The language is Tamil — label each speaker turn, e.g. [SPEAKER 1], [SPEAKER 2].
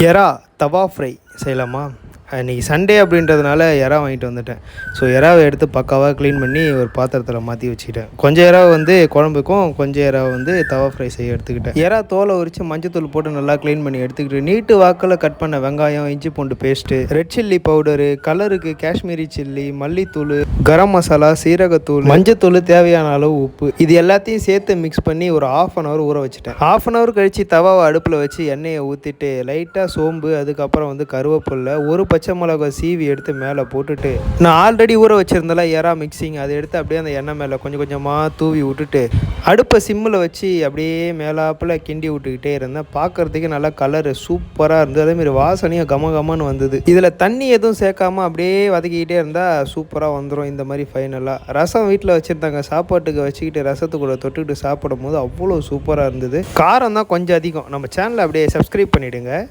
[SPEAKER 1] எறா தவா ஃப்ரை செய்யலாமா? இன்றைக்கி சண்டே அப்படின்றதுனால எறா வாங்கிட்டு வந்துட்டேன். ஸோ எறாவை எடுத்து பக்காவாக க்ளீன் பண்ணி ஒரு பாத்திரத்தில் மாற்றி வச்சுக்கிட்டேன். கொஞ்சம் எறாவை வந்து குழம்புக்கும், கொஞ்சம் எறாவை வந்து தவா ஃப்ரை செய்ய எடுத்துக்கிட்டேன். எறா தோலை உரித்து மஞ்சத்தூள் போட்டு நல்லா க்ளீன் பண்ணி எடுத்துக்கிட்டு, நீட்டு வாக்கில் கட் பண்ண வெங்காயம், இஞ்சி பூண்டு பேஸ்ட்டு, ரெட் சில்லி பவுடரு, கலருக்கு காஷ்மீரி சில்லி, மல்லித்தூள், கரம் மசாலா, சீரகத்தூள், மஞ்சத்தூள், தேவையான அளவு உப்பு, இது எல்லாத்தையும் சேர்த்து மிக்ஸ் பண்ணி ஒரு 1/2 ஊற வச்சுட்டேன். 1/2 கழித்து தவாவை அடுப்பில் வச்சு எண்ணெயை ஊற்றிட்டு லைட்டாக சோம்பு, அதுக்கப்புறம் வந்து கருவேப்பில்லை, ஒரு பச்சை மிளகா சீவி எடுத்து மேலே போட்டுட்டு, நான் ஆல்ரெடி ஊற வச்சுருந்தேன் எறா மிக்சிங், அதை எடுத்து அப்படியே அந்த எண்ணெய் மேலே கொஞ்சம் கொஞ்சமாக தூவி விட்டுட்டு அடுப்பை சிம்மில் வச்சு அப்படியே மேலாப்பில் கிண்டி விட்டுக்கிட்டே இருந்தேன். பார்க்குறதுக்கு நல்லா கலரு சூப்பராக இருந்தது. அதேமாதிரி வாசனையும் கமன்னு வந்தது. இதில் தண்ணி எதுவும் சேர்க்காமல் அப்படியே வதக்கிக்கிட்டே இருந்தால் சூப்பராக வந்துடும். இந்த மாதிரி ஃபைனலாக ரசம் வீட்டில் வச்சுருந்தாங்க, சாப்பாட்டுக்கு வச்சுக்கிட்டு ரசத்துக்குள்ளே தொட்டுக்கிட்டு சாப்பிடும் போது அவ்வளோ சூப்பராக இருந்தது. காரம் தான் கொஞ்சம் அதிகம். நம்ம சேனலை அப்படியே சப்ஸ்கிரைப் பண்ணிவிடுங்க.